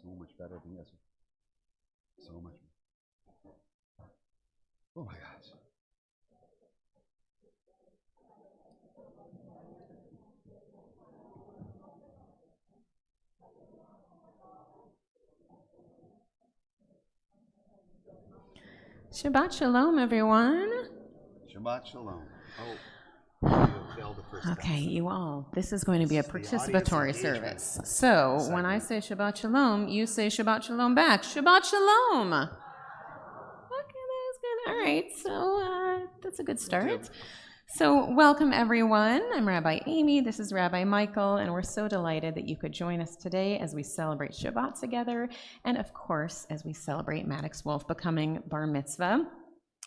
so much better than this. So much. Oh my gosh. Shabbat Shalom, everyone. Shabbat Shalom. Oh, you failed the first Okay, test. you all. This is going to be a participatory service. So when I say Shabbat Shalom, you say Shabbat Shalom back. Shabbat Shalom. Okay, that's good. All right, so that's a good start. So welcome, everyone. I'm Rabbi Amy. This is Rabbi Michael, and we're so delighted that you could join us today as we celebrate Shabbat together, and of course, as we celebrate Maddox Wolf becoming bar mitzvah.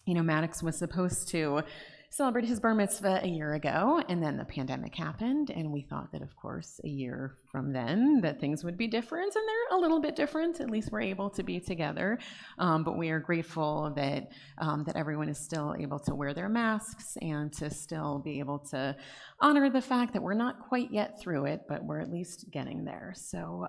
You know, Maddox was supposed to celebrate his bar mitzvah a year ago, and then the pandemic happened, and we thought that, of course, a year from then that things would be different, and they're a little bit different. At least we're able to be together, but we are grateful that that everyone is still able to wear their masks and to still be able to honor the fact that we're not quite yet through it, but we're at least getting there. So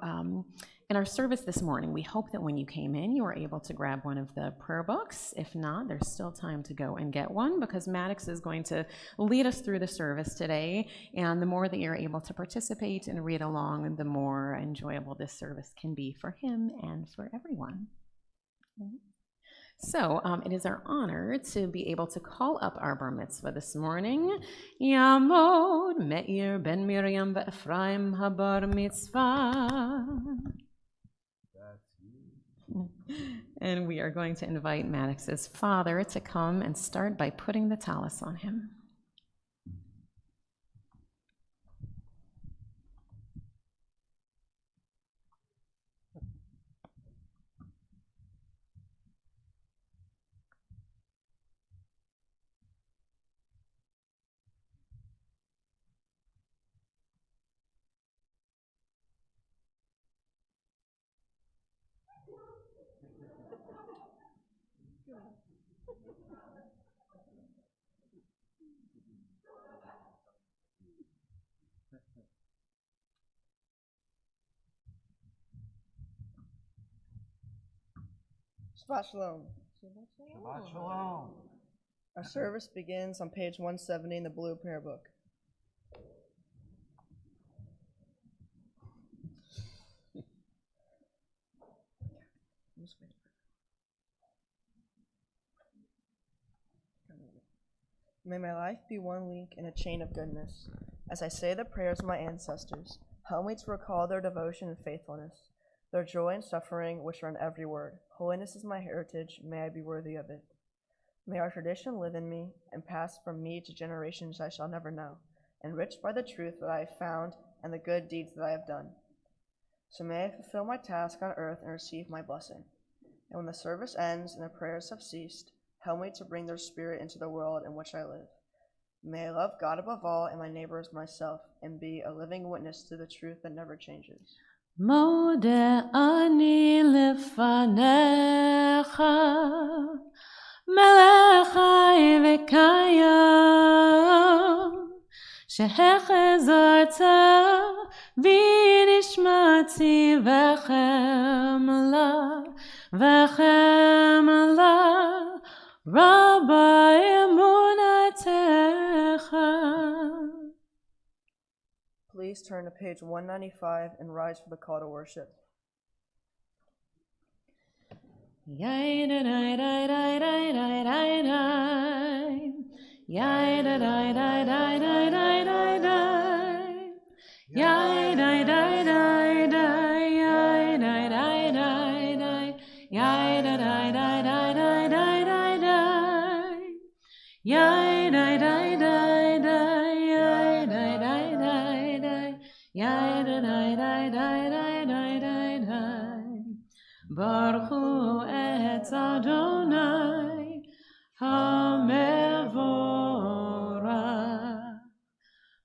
in our service this morning, we hope that when you came in, you were able to grab one of the prayer books. If not, there's still time to go and get one, because Maddox is going to lead us through the service today. And the more that you're able to participate and read along, the more enjoyable this service can be for him and for everyone. So it is our honor to be able to call up our bar mitzvah this morning. Yamod Meir ben Miriam ve'Ephraim habar mitzvah. And we are going to invite Maddox's father to come and start by putting the tallis on him. Shabbat Shalom. Shabbat Shalom. Our service begins on page 170 in the blue prayer book. May my life be one link in a chain of goodness. As I say the prayers of my ancestors, help me to recall their devotion and faithfulness, their joy and suffering which are in every word. Holiness is my heritage, may I be worthy of it. May our tradition live in me and pass from me to generations I shall never know, enriched by the truth that I have found and the good deeds that I have done. So may I fulfill my task on earth and receive my blessing. And when the service ends and the prayers have ceased, help me to bring their spirit into the world in which I live. May I love God above all and my neighbor as myself, and be a living witness to the truth that never changes. Modeh ani lefanecha, melech chai v'kayam, shehechezarta v'nishmati v'chem la, Rabbi emunatecha. Please turn to page 195 and rise for the call to worship. Baruch Hu et Adonai HaMevorach.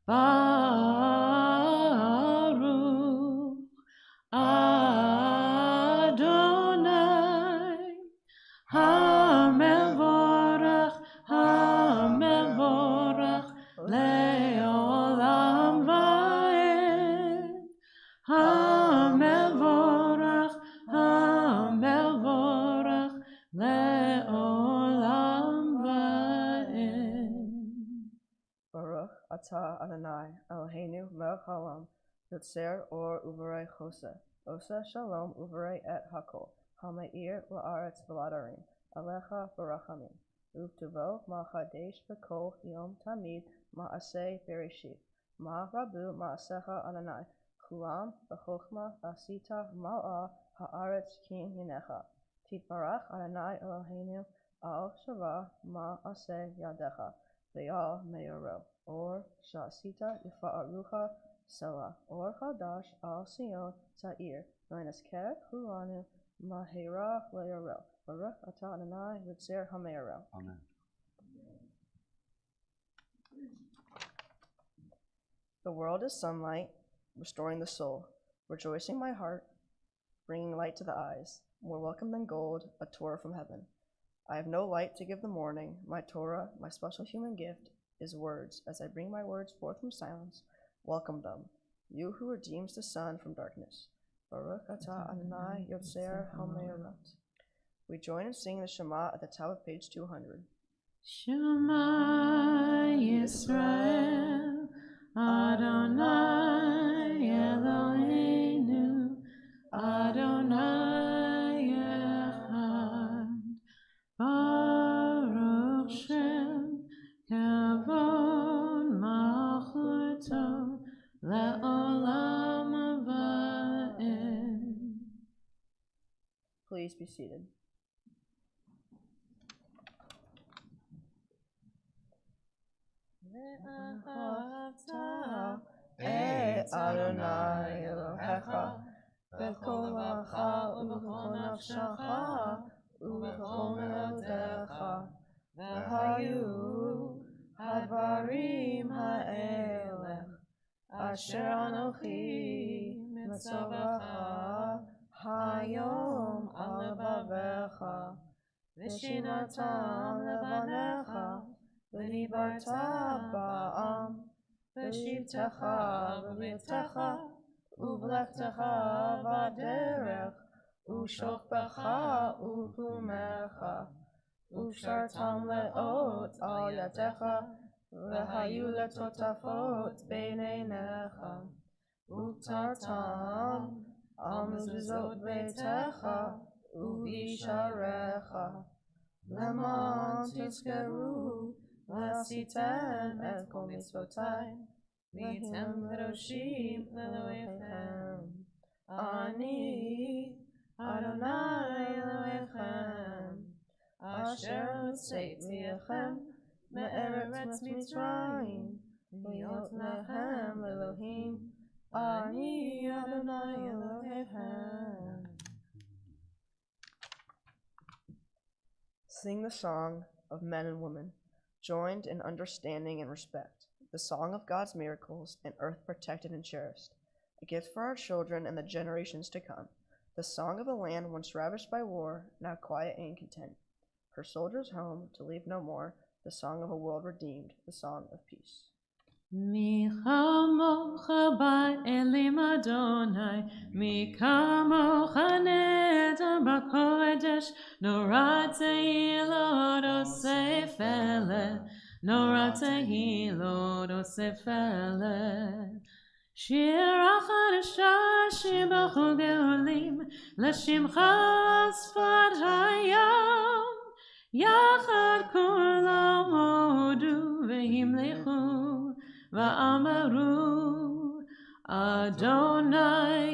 Baruch Adonai HaMevorach, HaMevorach le'olam va'ed. HaMevorach, Baruch atah Adonai Eloheinu melech haolam yotzer or uvarei choseh oseh shalom uvarei et hakol hameir la'aretz v'ladarim alecha barachamim uvtuvo ma'chadesh b'kol yom tamid ma'aseh bereshit ma'rabu ma'asecha Adonai chulam b'chochma asita mal'a ha'aretz kin yinecha titbarach Adonai Eloheinu al shava ma'aseh yadecha ve'al me'oro or sha'asita yifa'arucha Selah or Chadash al Sion Sa'ir V'neskeh Kulanu Mahera Le'ero Baruch Atah Adonai Yotzer HaMe'ero. Amen. The world is sunlight, restoring the soul, rejoicing my heart, bringing light to the eyes, more welcome than gold, a Torah from heaven. I have no light to give the morning, my Torah, my special human gift, is words. As I bring my words forth from silence, welcome them, you who redeems the sun from darkness. Baruch atah Adonai Yotzer HaMe'orot. We join in singing the Shema at the top of page 200. Shema Yisrael Adonai Eloheinu Adonai Echad Baruch Shem Kavod Malchuto Le'olam Va'ed. Please be seated. Ve'ahavta et Adonai Elohecha b'kol lecha u'b'chol nafshecha u'b'chol me'odecha v'hayu hadvarim ha'elech asher anochi metzovecha hayom al levavecha v'shinartam levanecha v'dibarta ba'am v'shivtecha v'mitecha uvlechtecha v'derech u'shokbecha u'pumecha uvshartam le'ot al yadecha v'hayu letotafot b'neinecha uvtartam al mezuzot beitecha u'visharecha Leman tizkeru v'asitem et kol mitzvotai v'hitem kedoshim Elohechem Ani Adonai Elohechem asher hotzeiti echem me'eretz Mitzrayim להיות לכם אלוהים אני Adonai Elohechem. Sing the song of men and women, joined in understanding and respect, the song of God's miracles and earth protected and cherished, a gift for our children and the generations to come, the song of a land once ravished by war, now quiet and content, her soldiers home to leave no more, the song of a world redeemed, the song of peace. Mi chamocha ba'elim Adonai, mi kamocha neder b'kodesh, nora tehilot osef eleh, nora tehilot osef eleh. Shir achadasha shibachol geolim, l'shimcha sfat hayam, yachad kulam hodu v'himlechu, Va'amaru Adonai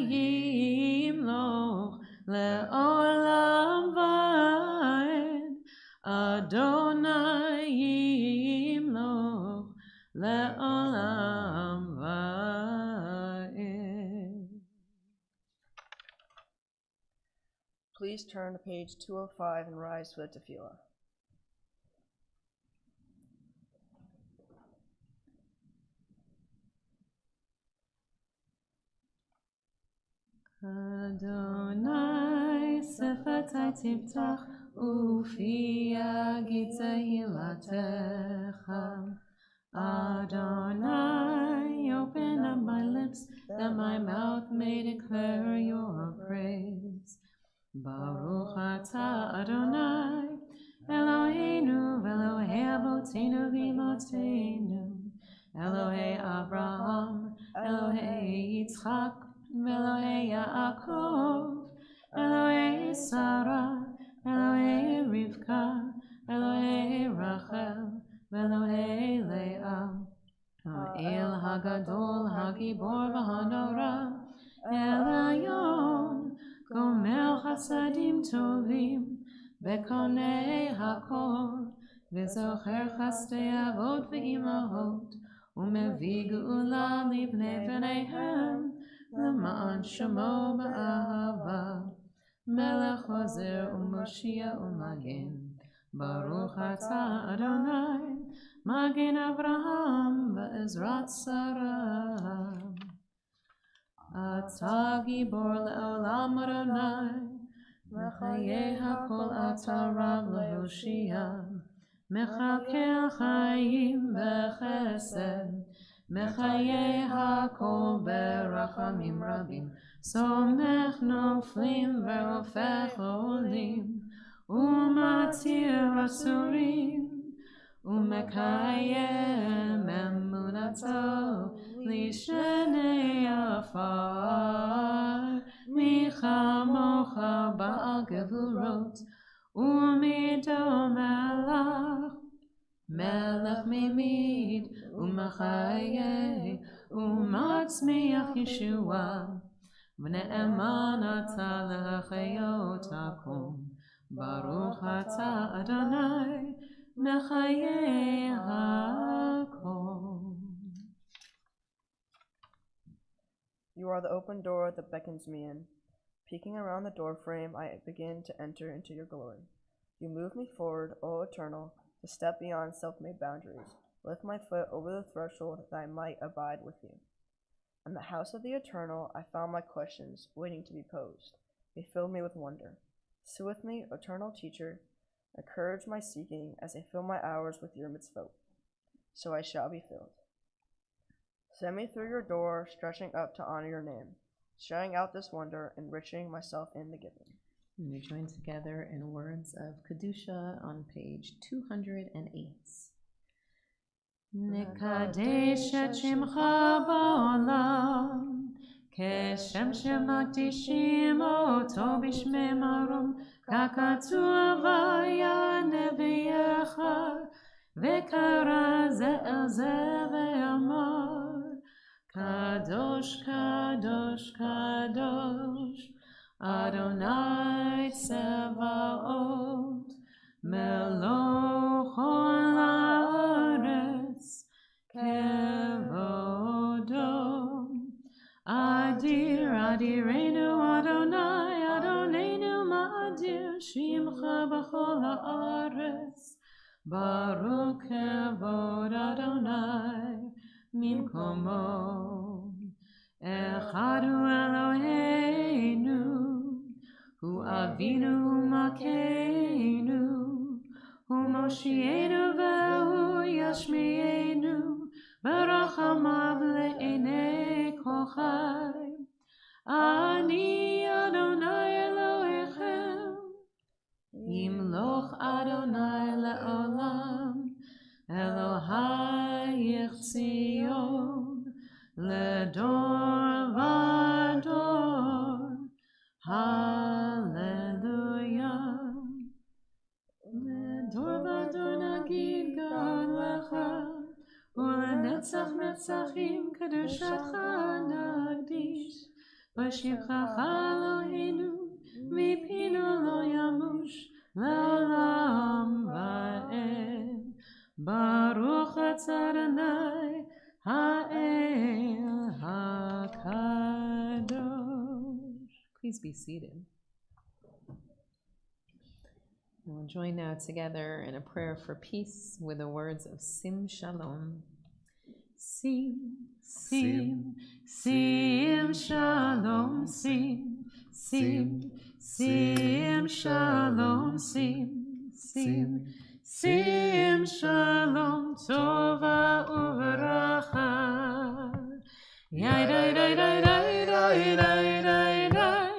yimloch le'olam va'ed Adonai yimloch le'olam va'ed. Please turn to page 205 and rise for the tefillah. Adonai sefatai tiftach ufi yagid tehilatecha. Adonai, open up my lips that my mouth may declare your praise. Baruch atah Adonai Eloheinu v'Elohei avotenu v'imotenu Elohei Abraham, Elohei Yitzchak, Elohei Yaakov, Elohei Sarah, Elohei Rivka, Elohei Rachel, Elohei Leah, Ha'el Hagadol, Hagibor v'Hanora, El Elyon, Gomer Chasadim Tovim, Bekonei Hakol, V'zocher Chasdei Avot v'Imahot, U'mevii Geula Livnei V'neihem, L'ma'an Shemo Ba'ahava, Melech Ozer U'Moshia U'Magen, Baruch Atah Adonai, Magen Avraham V'Ezrat Sarah. Atah Gibor Le'olam Adonai, Mechayeh HaKol Atah Rav Lehoshia, Mechakeh Chaim B'Chesed, Mechayeh HaKol B'Rachamim Rabim, Somech Noflim V'Rofech Olim, U'Matir Asurim, U'Mekayem Emunato Lishenei Afar, Michamocha Ba'al Gevurot, U'Mido Melech, Melech Mimid, U'Machayeh, U'Matzmiach Yeshua, V'ne'eman Atah L'Chayot Hakom, Baruch Atah Adonai, Mechayeh HaKol. You are the open door that beckons me in. Peeking around the doorframe, I begin to enter into your glory. You move me forward, O Eternal, to step beyond self-made boundaries. Lift my foot over the threshold that I might abide with you. In the house of the Eternal, I found my questions waiting to be posed. They filled me with wonder. Sit with me, Eternal Teacher. Encourage my seeking as I fill my hours with your mitzvot. So I shall be filled. Send me through your door, stretching up to honor your name, sharing out this wonder, enriching myself in the giving. And we join together in words of Kedusha on page 208. Nekadesh et shemcha ba'olam, keshem shemakdishim oto b'shmei marom, kakatu avaya neviyecha, v'kara ze el ze ve'amar, Kadosh, Kadosh, Kadosh, Adonai Tsevaot, Meloch ha'aretz, Kevodo. Adir, Adirenu, Adonai, Adonenu ma'adir, Shimcha b'chol ha'aretz, Baruch Kevod Adonai, Mimkomo. Echad hu Eloheinu, hu Avinu Makeinu, hu Moshienu ve'hu Yashmienu, Barachamav le'enei kochai. Ani Adonai Elohechem, Yimloch Adonai le'olam, Elohai Yichzion, Ledor Vador, Hallelujah. Ledor Vador Nagid Gad Lecha, Ulenetzach Netzachim Kedushatcha Nagdish, V'shivcha Eloheinu, Mipinu lo yamush, Le'olam va'ed. Baruch Atah Adonai, Ha'el HaKadosh. Please be seated. We'll join now together in a prayer for peace with the words of Sim Shalom. Sim, Sim, Sim Shalom, Sim, Sim, Sim Shalom, Sim, Sim, Sim Shalom, Tova Uveracha. Yai dai dai dai dai dai dai dai dai.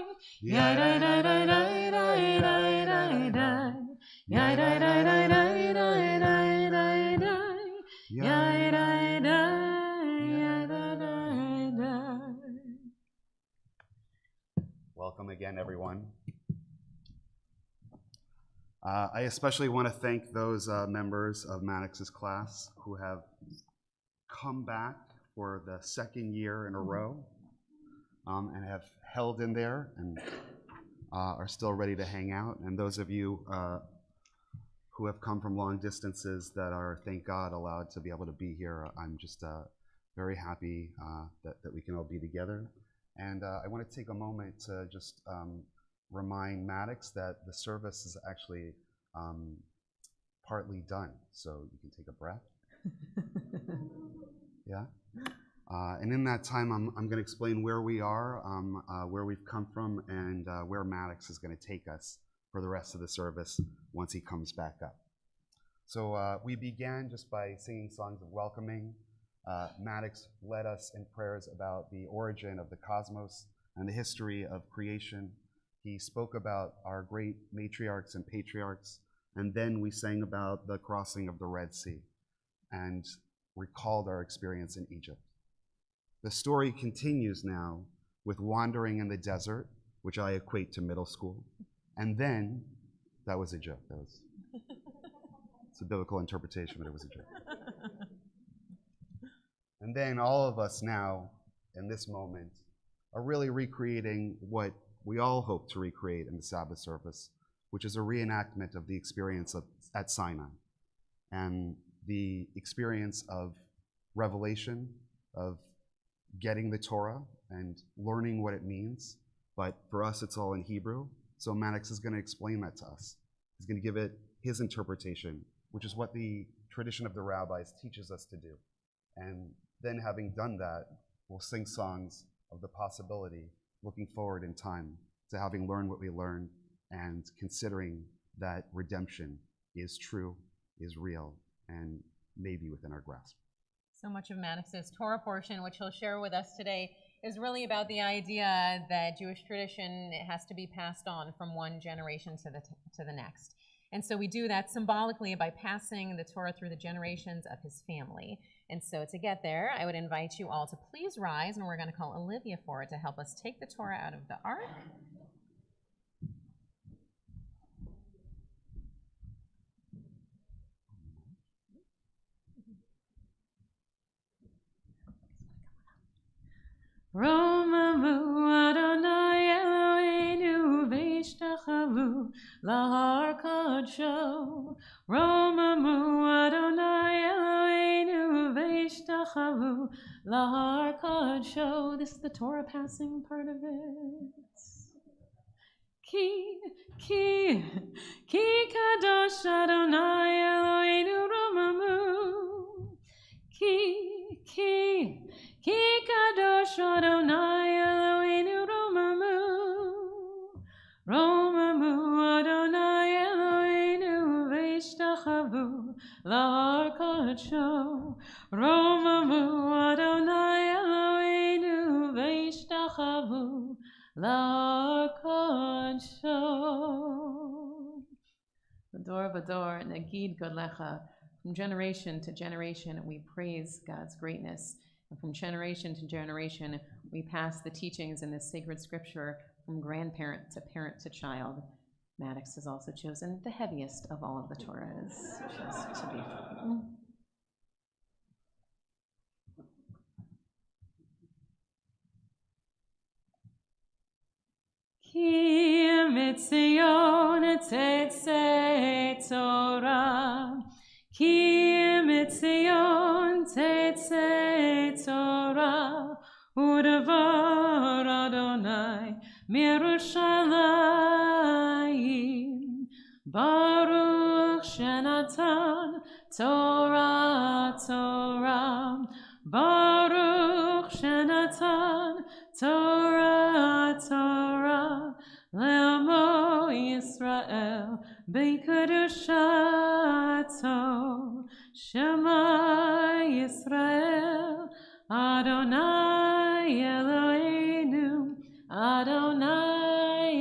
Yai dai dai dai dai dai dai dai dai. Yai dai dai dai dai dai dai dai dai. Yai dai dai. again, everyone. I especially want to thank those members of Maddox's class who have come back for the second year in a row and have held in there and are still ready to hang out. And those of you who have come from long distances that are, thank God, allowed to be able to be here, I'm just very happy that we can all be together. And I want to take a moment to just remind Maddox that the service is actually partly done. So you can take a breath. Yeah. And in that time, I'm going to explain where we are, where we've come from, and where Maddox is going to take us for the rest of the service once he comes back up. So we began just by singing songs of welcoming. Maddox led us in prayers about the origin of the cosmos and the history of creation. He spoke about our great matriarchs and patriarchs, and then we sang about the crossing of the Red Sea and recalled our experience in Egypt. The story continues now with wandering in the desert, which I equate to middle school. And then, that was a joke. It's a biblical interpretation, but it was a joke. And then all of us now, in this moment, are really recreating what we all hope to recreate in the Sabbath service, which is a reenactment of the experience at Sinai and the experience of revelation, of getting the Torah and learning what it means. But for us, it's all in Hebrew. So Maddox is going to explain that to us. He's going to give it his interpretation, which is what the tradition of the rabbis teaches us to do. And then having done that, we'll sing songs of the possibility, looking forward in time to having learned what we learned and considering that redemption is true, is real, and maybe within our grasp. So much of Maddox's Torah portion, which he'll share with us today, is really about the idea that Jewish tradition has to be passed on from one generation to the next. And so we do that symbolically by passing the Torah through the generations of his family. And so to get there, I would invite you all to please rise, and we're going to call Olivia forward to help us take the Torah out of the ark. Romamu Adonai Eloheinu v'ishtachavu lahar kadsho. Romamu Adonai Eloheinu v'ishtachavu lahar kadsho. This is the Torah passing part of it. Ki kadosh Adonai Eloheinu romamu. Ki kadosh Adonai Eloheinu romamu. Romamu Adonai Eloheinu v'ishtachavu lahar kadsho. Romamu Adonai Eloheinu v'ishtachavu lahar kadsho. Vador vador nagid godlecha. From generation to generation, we praise God's greatness. And from generation to generation, we pass the teachings in this sacred scripture from grandparent to child. Maddox has also chosen the heaviest of all of the Torahs, just to be fun. Ki mitzion tetzei Torah. Ki mitzion tetzei Torah, u'devar Adonai mirushalayim. Baruch shenatan Torah Torah. Baruch shenatan Torah Torah. Le'amo Yisrael b'kedushato. Shema Yisrael Adonai Eloheinu Adonai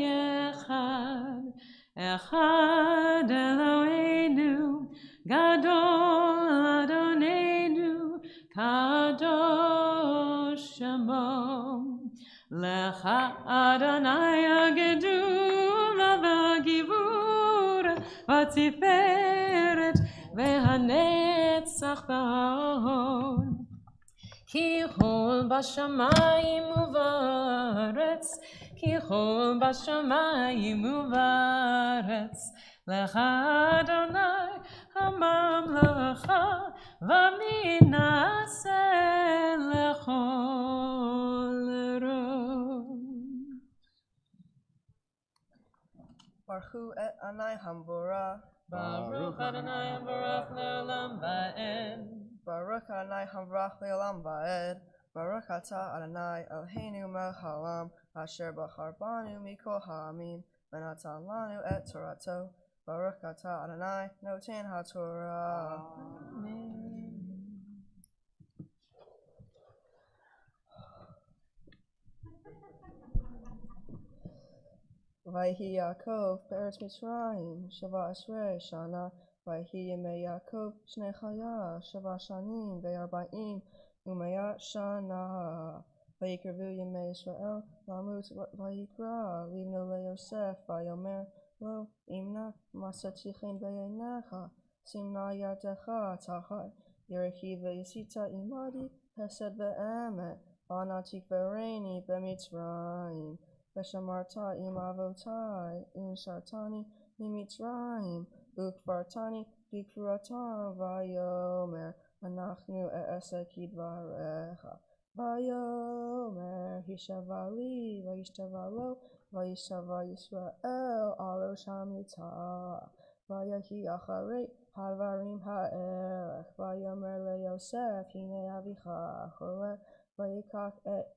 Echad. Echad Eloheinu Gadol Adonenu Kadosh Shemo. Lecha Adonai הגדולה והגיבור והתפארת והנצח וההוד. כי כל בשמיים ובארץ, כי כל בשמיים ובארץ, לך אדוני הממלכה, ומי נעשה לכל רוב. Baruch et Anai Hamvorah. Baruch Adonai Baruch Leolam Va'ed. Baruch Adonai Hamvorach Leolam Va'ed. Baruch Atah Adonai Eloheinu melech haolam, asher bachar banu mikol ha'amim, v'natan lanu et Torato. Baruch Atah Adonai noten haTorah. Amen. Vayhi Yaakov be'eretz Mitzrayim shava esrei shana. Vayhi yemei Yaakov shnei chaya shava shanim ve'arba'im u'mea shana. Vayikrevu yemei Yisrael lamut vayikra livno leYosef vayomer lo imna masatichen be'einecha simna yadecha tachai yerechi ve'yisita imadi hesed ve'emet anatik ve'reini be'Mitzrayim. Veshamarta im avotai, unsartani mimitzrayim, ukvartani gikruatam, vayomer, anachnu e'eseki dvarecha. Vayomer, hishavali, vayishtavalo, vayishava Yisrael, alosh hamita. Vayahi acharei, hadvarim ha'elech, vayomer leYosef, hine avicha, chole, vayikach et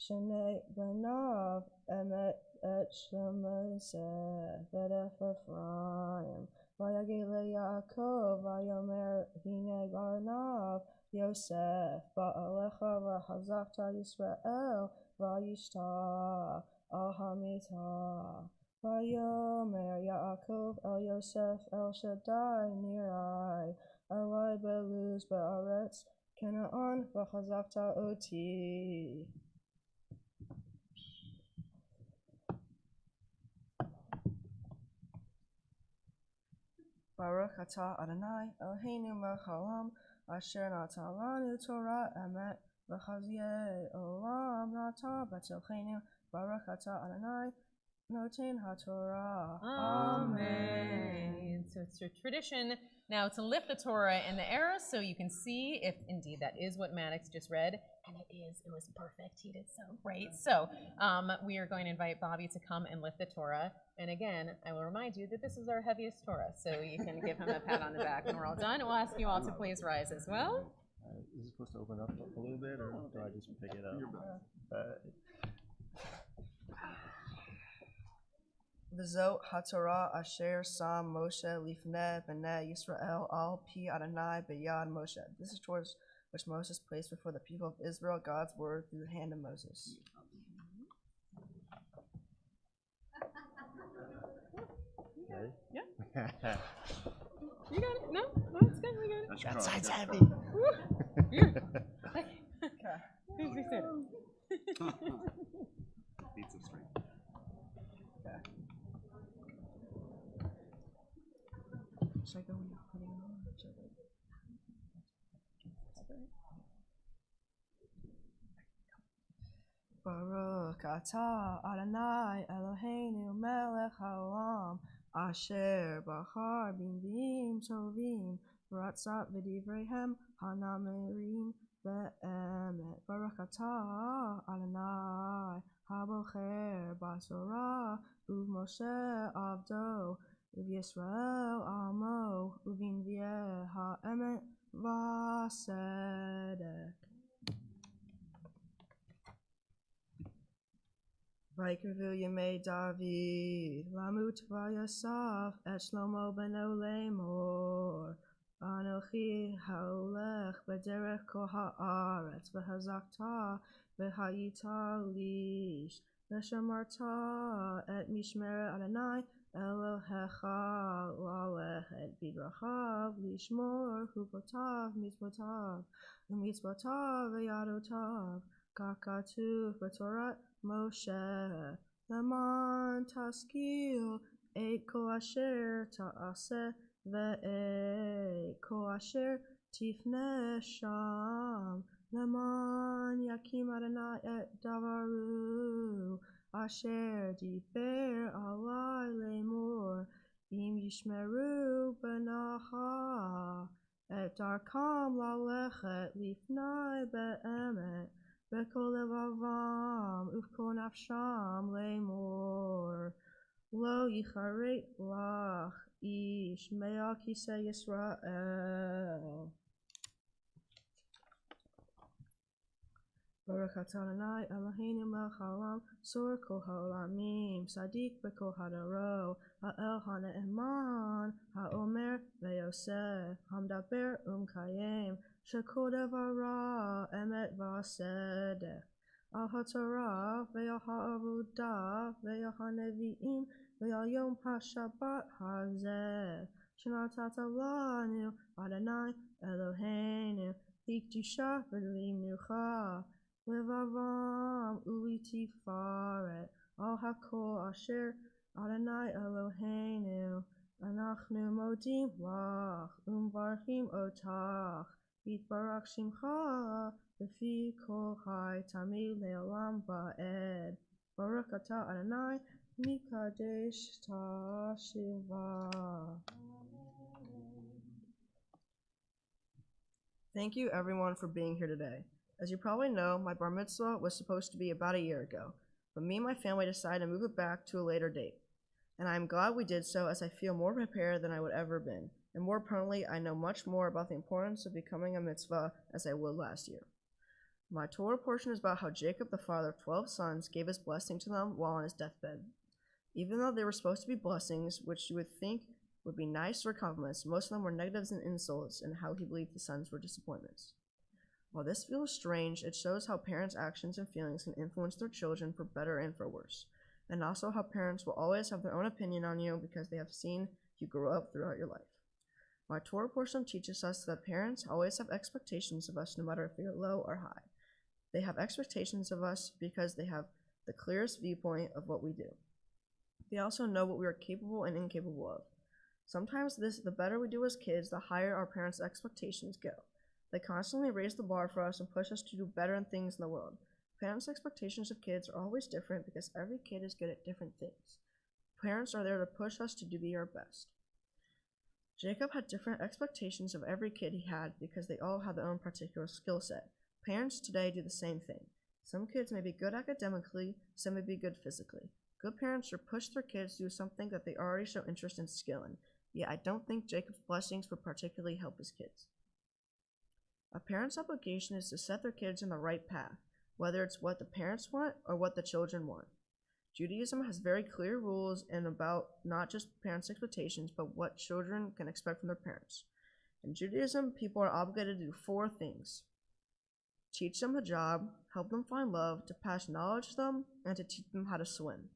Shnei banav emet et Shemoseh v'edef Ephraim vayagei leYaakov vayomer hine banav Yosef ba'alecha v'chazakta Yisrael vayishta al hamita vayomer Yaakov el Yosef el Shaddai nirai elai beluz be'aretz Canaan v'chazakta oti. Baruch atah Adonai Eloheinu melech haolam asher natan lanu Torah emet v'chazyei olam nata b'tzochenu. Baruch atah Adonai noten haTorah. Amen. So it's your tradition now to lift the Torah in the air so you can see if indeed that is what Maddox just read. And it is. It was perfect. He did so great. So we are going to invite Bobby to come and lift the Torah. And again, I will remind you that this is our heaviest Torah. So you can give him a pat on the back when we're all done. We'll ask you all to please rise as well. Is it supposed to open up a little bit, or do I just pick it up? V'zot haTorah asher sam Moshe lifnei bnei Yisrael al pi Adonai b'yad Moshe. This is Torah which Moses placed before the people of Israel, God's word through the hand of Moses. Okay. Yeah. You got it? No? No, it's good. We got it. That side's heavy. Here. Okay. Please be seated. Beats of strength. Should I go when you're putting it on? Should I go? Baruch atah Adonai Eloheinu melech haolam asher bachar b'nviim tovim v'ratzat v'divreihem hanamerim be'emet. Baruch atah Adonai habocher b'torah u'Moshe avdo u'Yisrael amo u'v'nvieh ha'emet v'asedek. Vayikrevu yemei David lamut vayasav et Shlomo beno lemor anochi haolech b'derech kol haaretz v'hazakta v'hayita lish v'shamarta et mishmeret Adonai Elohecha lalechet b'drachav lishmor chukotav mitzvotav v'yadotav Kakatu Batorat Moshe Leman Taskil Eit Ko Asher Ta'aseh Ve'eit Ko Asher Tifne Sham Leman Yakim Adonai Et Davaru Asher Diber Alai Lemor Im Yishmeru Benacha Et Darkam Lalechet Lifnai Be'emet B'kol levavam uv'kol nafsham lemor lo yicharet lach ish me'al kisei Yisrael. Baruch atah Adonai Eloheinu melech haolam sor kol ha'olamim sadik b'kol hadaro ha'el ha'ne'eman ha'omer ve'yosef hamdaber kayem shekol devara emet v'asedek al ha'torah ve'al ha'avodah ve'al ha'nevi'im ve'al yom ha'shabbat hazeh shenatata lanu Adonai Eloheinu likdusha v'limenucha Levavam ulitifaret al hakol asher Adonai Eloheinu anachnu modim lach umvarchim otach yitbarach shimcha b'fi kol chai tamid le'olam va'ed Baruch atah Adonai mikadesh tashiva. Thank you everyone for being here today. As you probably know, my bar mitzvah was supposed to be about a year ago, but me and my family decided to move it back to a later date. And I am glad we did so, as I feel more prepared than I would ever been, and more permanently, I know much more about the importance of becoming a mitzvah as I would last year. My Torah portion is about how Jacob, the father of 12 sons, gave his blessing to them while on his deathbed. Even though they were supposed to be blessings, which you would think would be nice or compliments, most of them were negatives and insults, and how he believed the sons were disappointments. While this feels strange, it shows how parents' actions and feelings can influence their children for better and for worse, and also how parents will always have their own opinion on you because they have seen you grow up throughout your life. My Torah portion teaches us that parents always have expectations of us no matter if they are low or high. They have expectations of us because they have the clearest viewpoint of what we do. They also know what we are capable and incapable of. Sometimes the better we do as kids, the higher our parents' expectations go. They constantly raise the bar for us and push us to do better in things in the world. Parents' expectations of kids are always different because every kid is good at different things. Parents are there to push us to be our best. Jacob had different expectations of every kid he had because they all had their own particular skill set. Parents today do the same thing. Some kids may be good academically, some may be good physically. Good parents should push their kids to do something that they already show interest and skill in. Yet I don't think Jacob's blessings would particularly help his kids. A parent's obligation is to set their kids on the right path, whether it's what the parents want or what the children want. Judaism has very clear rules and about not just parents' expectations, but what children can expect from their parents. In Judaism, people are obligated to do 4 things: teach them a job, help them find love, to pass knowledge to them, and to teach them how to swim.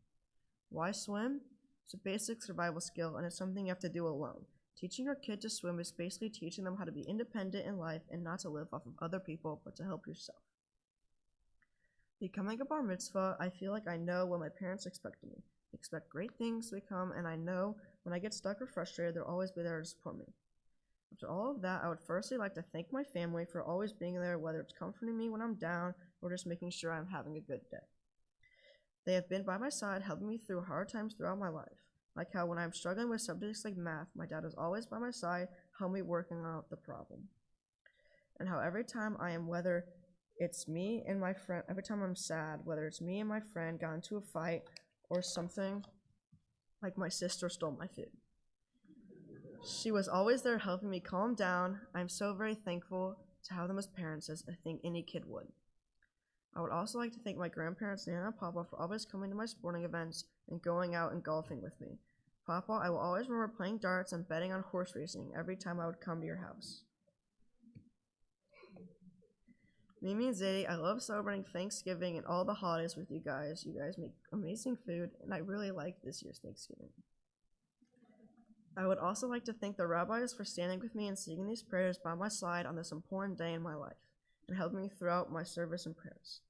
Why swim? It's a basic survival skill, and it's something you have to do alone. Teaching your kid to swim is basically teaching them how to be independent in life and not to live off of other people, but to help yourself. Becoming a bar mitzvah, I feel like I know what my parents expect of me. They expect great things to become, and I know when I get stuck or frustrated, they'll always be there to support me. After all of that, I would firstly like to thank my family for always being there, whether it's comforting me when I'm down or just making sure I'm having a good day. They have been by my side, helping me through hard times throughout my life. Like how when I'm struggling with subjects like math, my dad is always by my side, helping me working out the problem. And how every time whether it's me and my friend, every time I'm sad, whether it's me and my friend got into a fight or something, like my sister stole my food, she was always there helping me calm down. I'm so very thankful to have them as parents, as I think any kid would. I would also like to thank my grandparents, Nana and Papa, for always coming to my sporting events and going out and golfing with me. Papa, I will always remember playing darts and betting on horse racing every time I would come to your house. Mimi and Zadie, I love celebrating Thanksgiving and all the holidays with you guys. You guys make amazing food, and I really like this year's Thanksgiving. I would also like to thank the rabbis for standing with me and singing these prayers by my side on this important day in my life, and helping me throughout my service and prayers.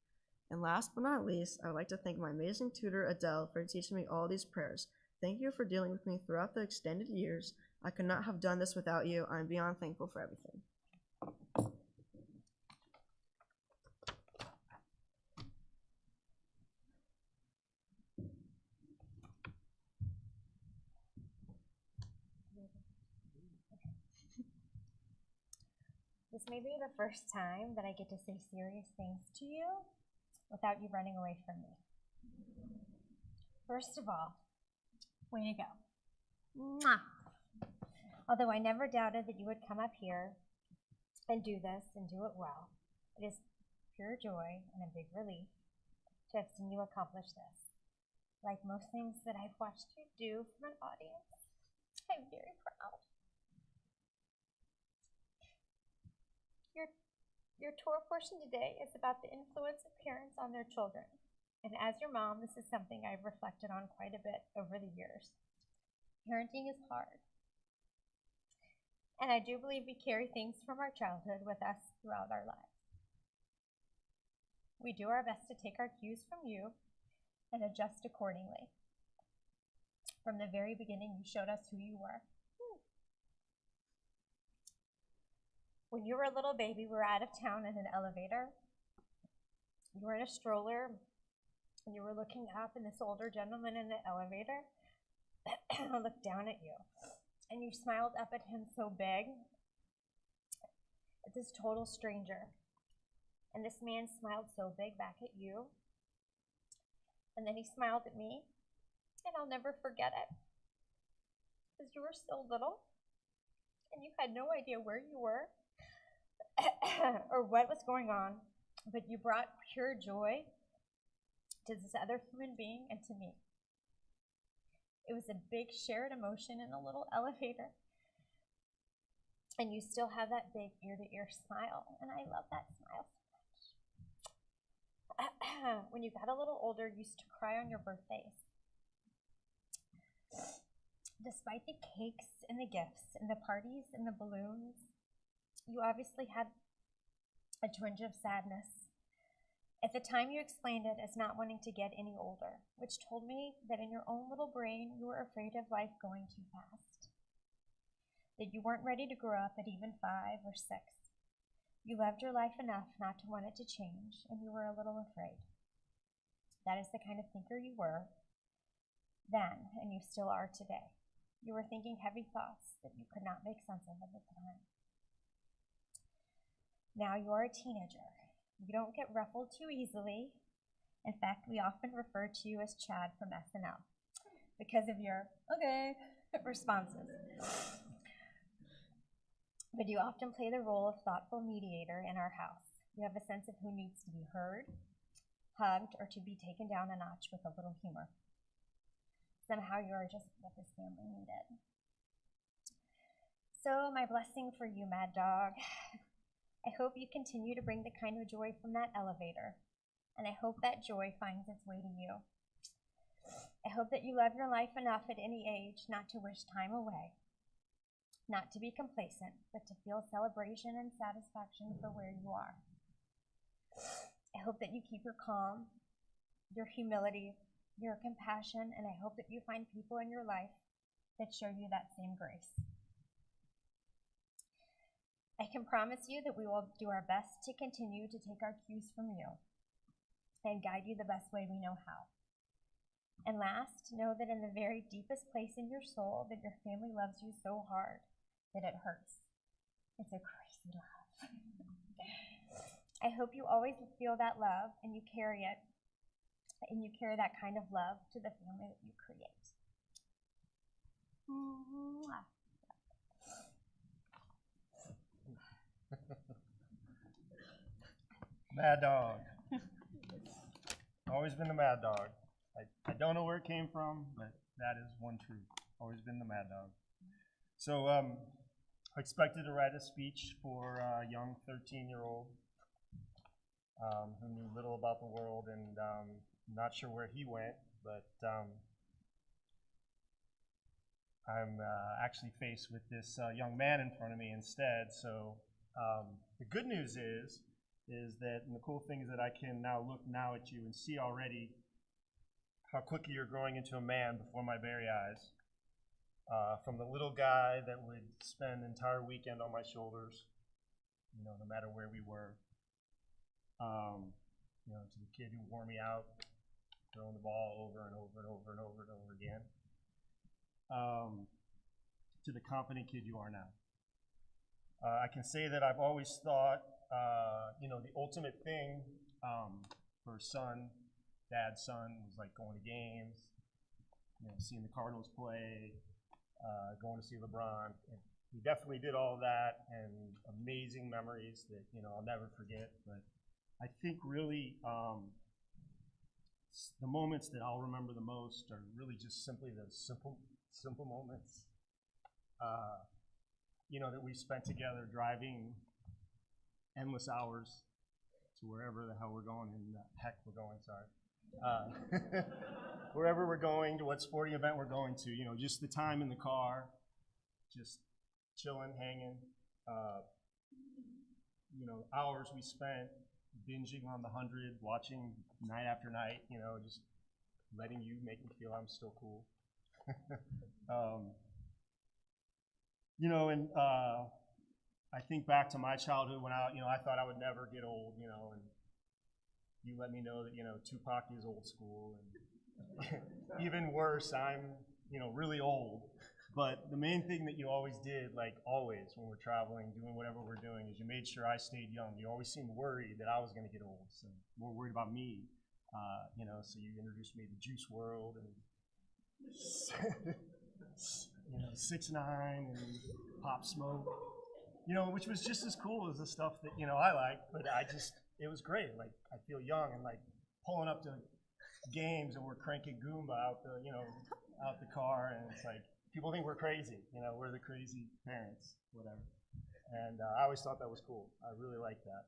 And last but not least, I would like to thank my amazing tutor, Adele, for teaching me all these prayers. Thank you for dealing with me throughout the extended years. I could not have done this without you. I'm beyond thankful for everything. This may be the first time that I get to say serious things to you without you running away from me. First of all, way to go. Mwah. Although I never doubted that you would come up here and do this and do it well, it is pure joy and a big relief to have seen you accomplish this. Like most things that I've watched you do from an audience, I'm very proud. Your Torah portion today is about the influence of parents on their children. And as your mom, this is something I've reflected on quite a bit over the years. Parenting is hard. And I do believe we carry things from our childhood with us throughout our lives. We do our best to take our cues from you and adjust accordingly. From the very beginning, you showed us who you were. When you were a little baby, we were out of town in an elevator. You were in a stroller, and you were looking up, and this older gentleman in the elevator looked down at you. And you smiled up at him so big, at this total stranger. And this man smiled so big back at you. And then he smiled at me, and I'll never forget it. Because you were so little, and you had no idea where you were or what was going on, but you brought pure joy to this other human being and to me. It was a big shared emotion in a little elevator. And you still have that big ear-to-ear smile, and I love that smile so much. When you got a little older, you used to cry on your birthdays. Despite the cakes and the gifts and the parties and the balloons, you obviously had a twinge of sadness. At the time, you explained it as not wanting to get any older, which told me that in your own little brain, you were afraid of life going too fast, that you weren't ready to grow up at even 5 or 6. You loved your life enough not to want it to change, and you were a little afraid. That is the kind of thinker you were then, and you still are today. You were thinking heavy thoughts that you could not make sense of at the time. Now you are a teenager. You don't get ruffled too easily. In fact, we often refer to you as Chad from SNL because of your okay responses. But you often play the role of thoughtful mediator in our house. You have a sense of who needs to be heard, hugged, or to be taken down a notch with a little humor. Somehow you are just what this family needed. So my blessing for you, Mad Dog. I hope you continue to bring the kind of joy from that elevator, and I hope that joy finds its way to you. I hope that you love your life enough at any age not to wish time away, not to be complacent, but to feel celebration and satisfaction for where you are. I hope that you keep your calm, your humility, your compassion, and I hope that you find people in your life that show you that same grace. I can promise you that we will do our best to continue to take our cues from you and guide you the best way we know how. And last, know that in the very deepest place in your soul that your family loves you so hard that it hurts. It's a crazy love. I hope you always feel that love and you carry it, and you carry that kind of love to the family that you create. Mwah. Mad Dog. Always been the Mad Dog. I don't know where it came from, but that is one truth. Always been the Mad Dog. So I expected to write a speech for a young 13-year-old who knew little about the world, and not sure where he went, but I'm actually faced with this young man in front of me instead. So the good news is is that, and the cool thing is that I can now look now at you and see already how quickly you're growing into a man before my very eyes. From the little guy that would spend an entire weekend on my shoulders, no matter where we were, to the kid who wore me out, throwing the ball over and over and over and over and over again, to the confident kid you are now. I can say that I've always thought, the ultimate thing for dad's son, was like going to games, seeing the Cardinals play, going to see LeBron. And we definitely did all that, and amazing memories that I'll never forget. But I think really the moments that I'll remember the most are really just simply the simple moments. That we spent together driving endless hours to wherever the hell we're going, wherever we're going, to what sporting event we're going to, just the time in the car, just chilling, hanging, hours we spent binging on the 100, watching night after night, just letting you make me feel I'm still cool. And I think back to my childhood when I thought I would never get old, and you let me know that, Tupac is old school, and even worse, I'm, really old. But the main thing that you always did, like always when we're traveling, doing whatever we're doing, is you made sure I stayed young. You always seemed worried that I was going to get old, so more worried about me, so you introduced me to Juice WRLD and 6ix9ine and Pop Smoke, which was just as cool as the stuff that, I like, but it was great. Like, I feel young and like pulling up to games and we're cranking Goomba out the car, and it's like, people think we're crazy, we're the crazy parents, whatever. And I always thought that was cool. I really like that.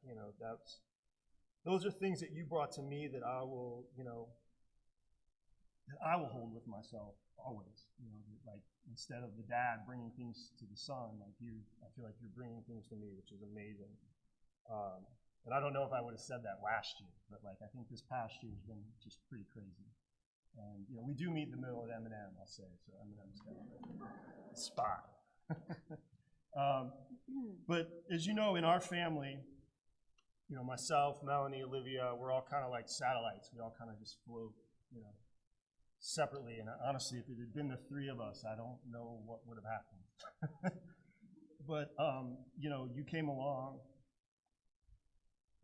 Those are things that you brought to me that I will, that I will hold with myself always. Like, instead of the dad bringing things to the son, like I feel like you're bringing things to me, which is amazing. And I don't know if I would have said that last year, but like I think this past year has been just pretty crazy. And we do meet in the middle at Eminem, I'll say, so Eminem's got a spot. But as you know, in our family, myself, Melanie, Olivia, we're all kind of like satellites. We all kind of just float, separately. And honestly, if it had been the three of us, I don't know what would have happened. But you came along,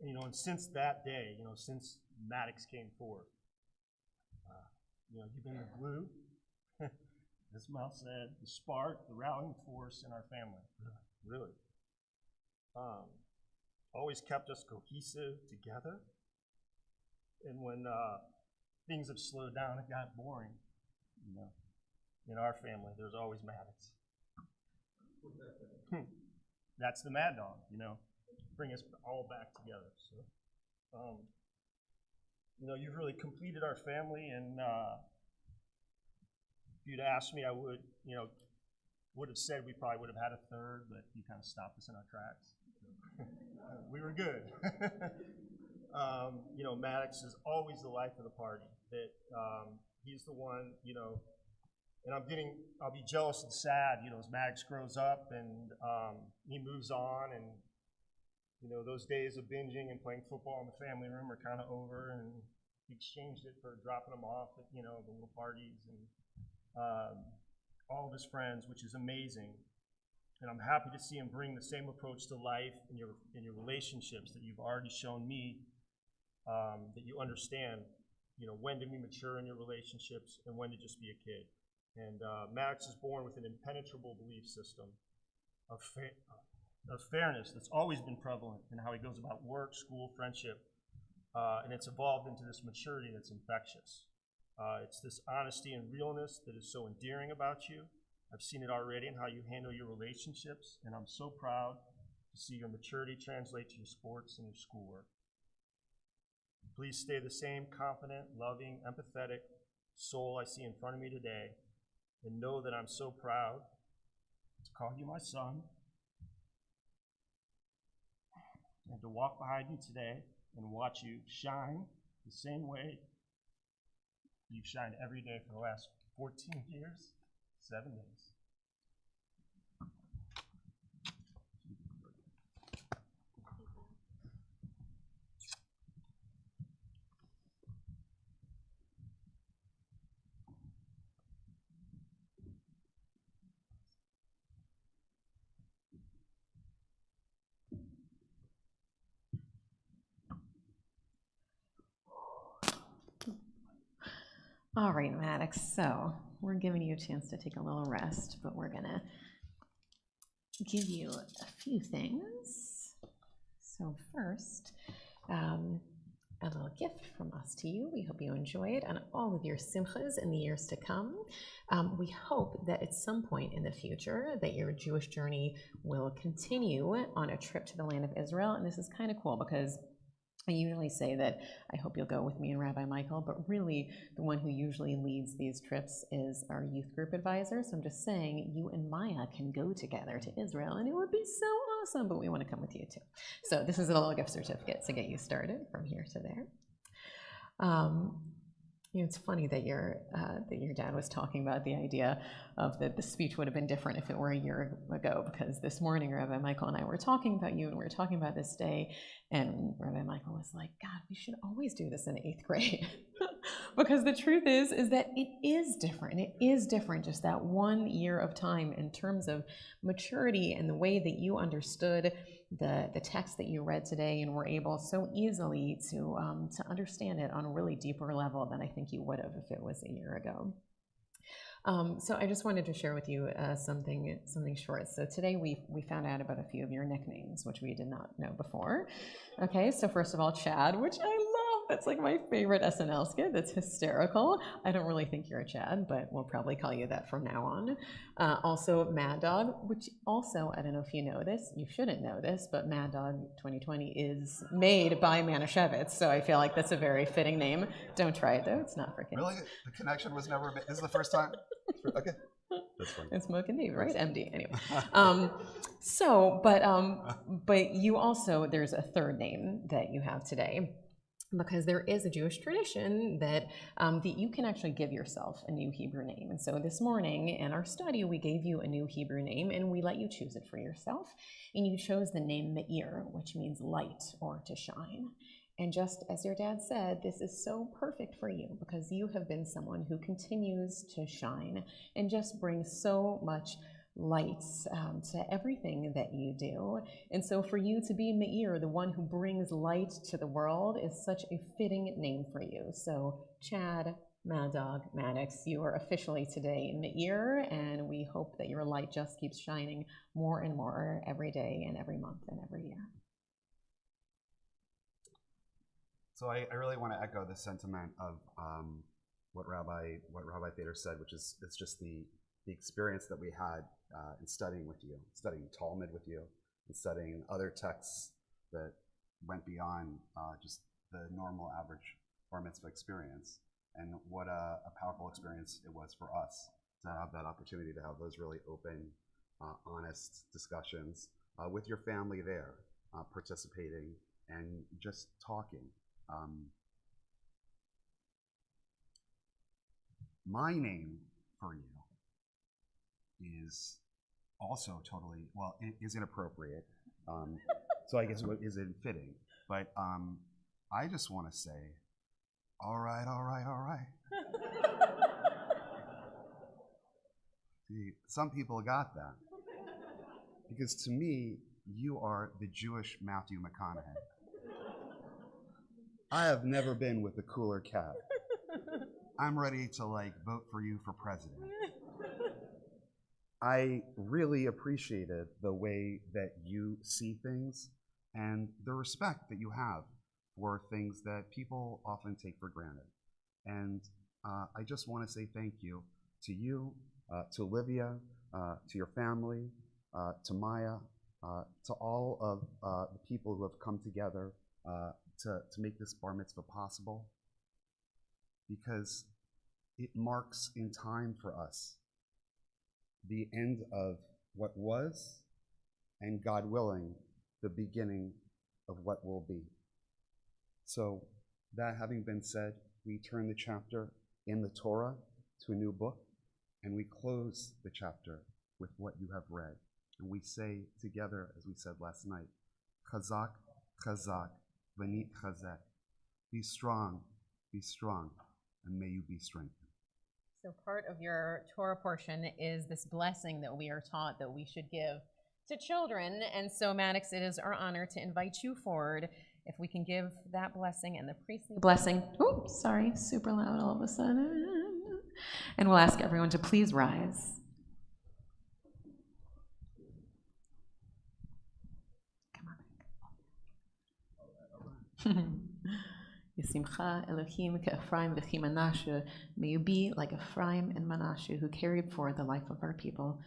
and since that day, since Maddox came forth, you've been the glue, as Mel said, the spark, the rallying force in our family. Really. Always kept us cohesive together. And when things have slowed down and got boring, in our family, there's always Maddox. That's the mad dog, bring us all back together. So, you've really completed our family, and if you'd asked me, I would have said we probably would have had a third, but you kind of stopped us in our tracks. We were good. Maddox is always the life of the party. That he's the one, and I'll be jealous and sad, as Maddox grows up and he moves on, and those days of binging and playing football in the family room are kind of over, and he exchanged it for dropping them off at the little parties and all of his friends, which is amazing. And I'm happy to see him bring the same approach to life in your relationships that you've already shown me, that you understand, when to be mature in your relationships and when to just be a kid. And Maddox is born with an impenetrable belief system of fairness that's always been prevalent in how he goes about work, school, friendship, and it's evolved into this maturity that's infectious. It's this honesty and realness that is so endearing about you. I've seen it already in how you handle your relationships, and I'm so proud to see your maturity translate to your sports and your schoolwork. Please stay the same confident, loving, empathetic soul I see in front of me today, and know that I'm so proud to call you my son, and to walk behind you today and watch you shine the same way you've shined every day for the last 14 years, 7 days. All right, Maddox, so we're giving you a chance to take a little rest, but we're gonna give you a few things. So first, a little gift from us to you. We hope you enjoy it on all of your simchas in the years to come. We hope that at some point in the future that your Jewish journey will continue on a trip to the land of Israel, and this is kind of cool because I usually say that I hope you'll go with me and Rabbi Michael, but really the one who usually leads these trips is our youth group advisor. So I'm just saying you and Maya can go together to Israel and it would be so awesome, but we want to come with you too. So this is a little gift certificate to get you started from here to there. It's funny that your dad was talking about the idea of that the speech would have been different if it were a year ago, because this morning Rabbi Michael and I were talking about you and we were talking about this day, and Rabbi Michael was like, God, we should always do this in 8th grade. Because the truth is that it is different. It is different, just that 1 year of time in terms of maturity and the way that you understood the text that you read today and were able so easily to understand it on a really deeper level than I think you would have if it was a year ago. So I just wanted to share with you something short. So today we found out about a few of your nicknames, which we did not know before. Okay, so first of all, Chad, which I love. That's like my favorite SNL skit. That's hysterical. I don't really think you're a Chad, but we'll probably call you that from now on. Also, Mad Dog, which also, I don't know if you know this, you shouldn't know this, but Mad Dog 2020 is made by Manischewitz, so I feel like that's a very fitting name. Don't try it though, it's not for kids. Really? The connection was never made? This is the first time? Okay. That's funny. It's Smoke and Dave, right? MD, anyway. But you also, there's a third name that you have today, because there is a Jewish tradition that you can actually give yourself a new Hebrew name. And so this morning in our study, we gave you a new Hebrew name and we let you choose it for yourself. And you chose the name Meir, which means light or to shine. And just as your dad said, this is so perfect for you because you have been someone who continues to shine and just brings so much light to everything that you do. And so for you to be Meir, the one who brings light to the world, is such a fitting name for you. So Chad, Mad Dog, Maddox, you are officially today Meir, and we hope that your light just keeps shining more and more every day and every month and every year. So I really want to echo the sentiment of what Rabbi Thader said, which is it's just the experience that we had in studying with you, studying Talmud with you, and studying other texts that went beyond just the normal average bar mitzvah experience. And what a powerful experience it was for us to have that opportunity to have those really open, honest discussions with your family there, participating and just talking. My name for you is also totally, well, it is inappropriate. So I guess it isn't fitting. But I just want to say, all right, all right, all right. See, some people got that. Because to me, you are the Jewish Matthew McConaughey. I have never been with a cooler cat. I'm ready to vote for you for president. I really appreciated the way that you see things and the respect that you have for things that people often take for granted. And I just want to say thank you, to Olivia, to your family, to Maya, to all of the people who have come together to make this bar mitzvah possible, because it marks in time for us the end of what was, and God willing, the beginning of what will be. So that having been said, we turn the chapter in the Torah to a new book, and we close the chapter with what you have read. And we say together, as we said last night, Chazak, Chazak, V'nit Chazek. Be strong, and may you be strengthened. So part of your Torah portion is this blessing that we are taught that we should give to children. And so, Maddox, it is our honor to invite you forward. If we can give that blessing and the priestly blessing. Oh, sorry, super loud all of a sudden. And we'll ask everyone to please rise. Come on. Yisimcha Elohim ke'Ephraim v'chi Menashe. May you be like Ephraim and Menashe, who carried forward the life of our people.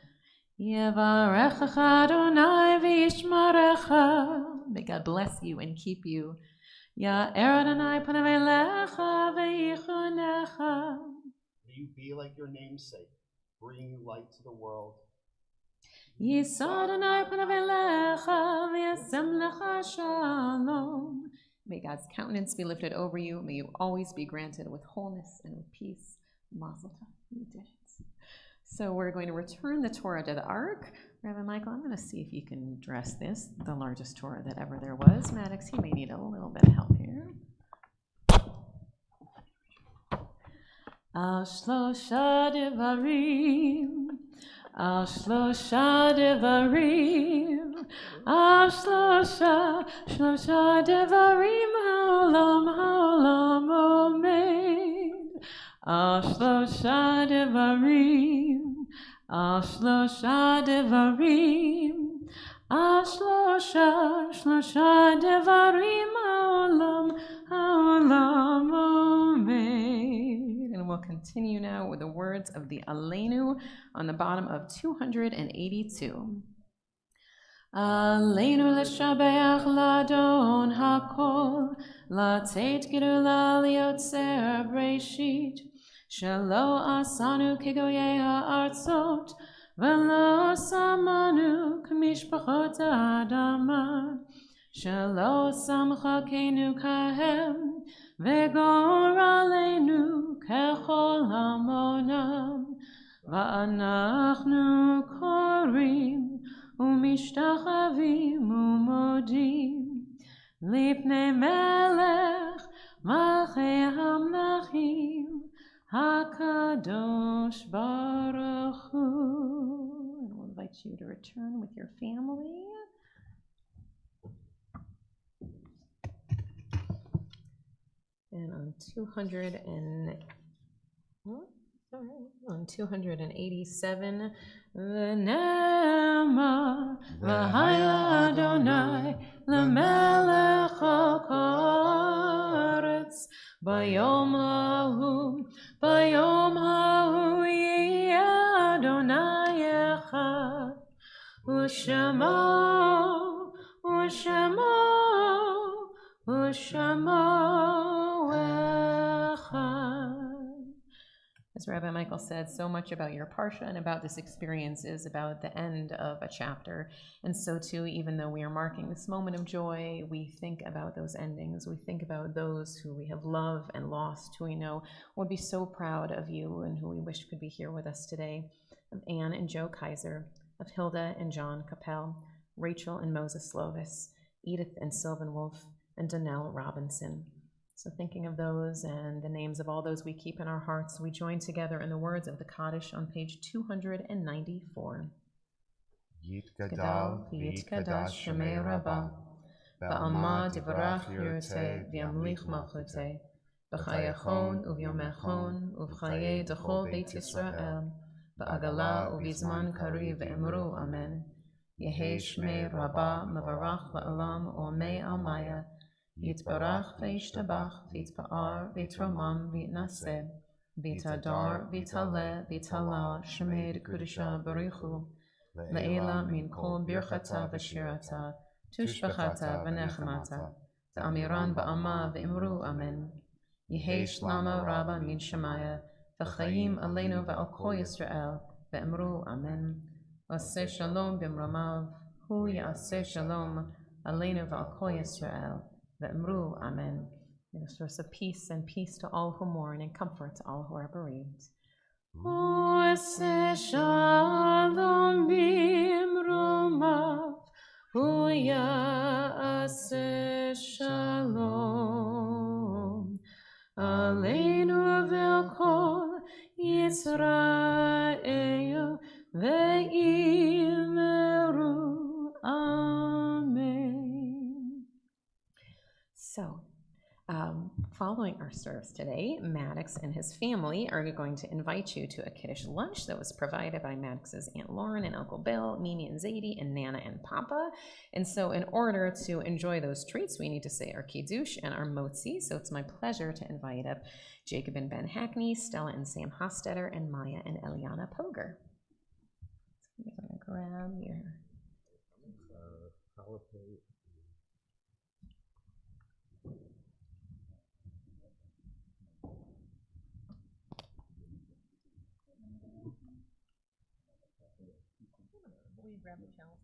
Yevarechecha Adonai v'yishmarecha. May God bless you and keep you. Ya'er Adonai panav elecha v'yichunecha. May you be like your namesake, bringing light to the world. Yisa Adonai panav elecha v'yasem lecha shalom. May God's countenance be lifted over you. May you always be granted with wholeness and with peace. Mazel tov. So we're going to return the Torah to the Ark. Rabbi Michael, I'm going to see if you can dress this, the largest Torah that ever there was. Maddox, he may need a little bit of help here. Al shlosha devarim, al shlosha devarim, al shlosha devarim, haolam omed. Al shlosha devarim, al shlosha devarim, al shlosha devarim, haolam omed. And we'll continue now with the words of the Aleinu on the bottom of 282. Aleinu l'shabeach l'adon hakol, l'tet gedula liotzer breshit, shelo asanu kegoyei ha'artzot, v'lo samanu k'mishpachot ha'adama, shelo samchakenu kahem, v'gor aleinu kechol hamonam, va'anachnu korim umishtachavim umodim lifnei melech malchei hamlachim hakadosh baruch hu. And we'll invite you to return with your family. And on 287, V'nema v'haya Adonai l'melech ha'aretz bayom ha'hu yeh Adonai echad u'shemo echad. As Rabbi Michael said, so much about your Parsha and about this experience is about the end of a chapter. And so too, even though we are marking this moment of joy, we think about those endings. We think about those who we have loved and lost, who we know would be so proud of you and who we wish could be here with us today. Of Anne and Joe Kaiser, of Hilda and John Capel, Rachel and Moses Slovis, Edith and Sylvan Wolf, and Donnell Robinson. So thinking of those and the names of all those we keep in our hearts, we join together in the words of the Kaddish on page 294. Yitgadal v'yitkadash shemei Rabbah, ba'alma divrach yirteh v'yamlich malchuteh, b'chayachon uvyomechon uv'chayei d'chol Beit Yisrael, ba'agala uv'zman kari v'emru amen. Yehei shmei Rabbah mevarach la'olam u'amei almaya, Yitbarach v'yishtabach v'yitpa'ar v'yitromam v'yitnaseh v'yitadar v'yitaleh v'yitalal shemei d'kudusha baruchu le'ela min kol birchata v'shirata tushbachata v'nechmata ta'amiran ba'ama v'imru amen. Yehei shlama rabba min shemaya v'chayim aleinu v'al kol Yisrael v'imru amen. Aseh shalom b'mramav hu ya'aseh shalom Aleinu v'al kol Yisrael, ve'emru amen. May the source of peace and peace to all who mourn and comfort to all who are bereaved. Ose shalom bimromav, huya ase shalom. Aleinu ve'al kol Yisrael, ve'imeru amen. So, following our service today, Maddox and his family are going to invite you to a Kiddush lunch that was provided by Maddox's Aunt Lauren and Uncle Bill, Mimi and Zadie, and Nana and Papa. And so in order to enjoy those treats, we need to say our Kiddush and our Motzi. So it's my pleasure to invite up Jacob and Ben Hackney, Stella and Sam Hostetter, and Maya and Eliana Poger. So you're going to grab your... Will you grab the chalice?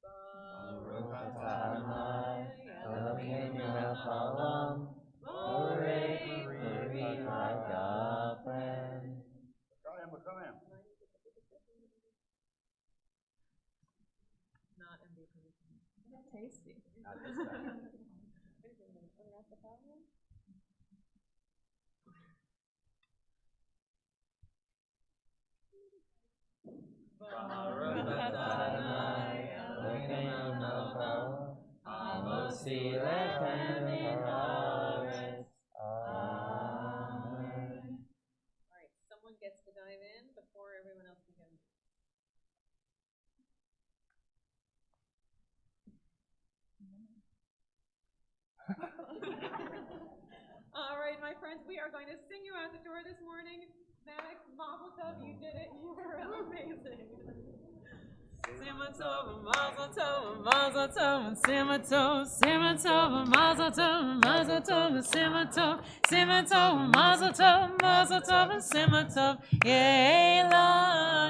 Baruch atah Adonai, Eloheinu melech haolam, borei peri hagafen. Not MVP. Tasty. Baruch atah Adonai, Eloheinu melech haolam, hamotzi lechem haaretz. Amen. All right, someone gets to dive in before everyone else begins. All right, my friends, we are going to sing you out the door this morning. Maddox, Mazel Tov, you did it. You were amazing. Simma Tov, Mazel Tov, Mazel Tov, Simma Tov, Simma Tov, Mazel Tov, Mazel Tov, Simma Tov, Simma Tov, Mazel Tov, Mazel Tov, Simma Tov, Yela.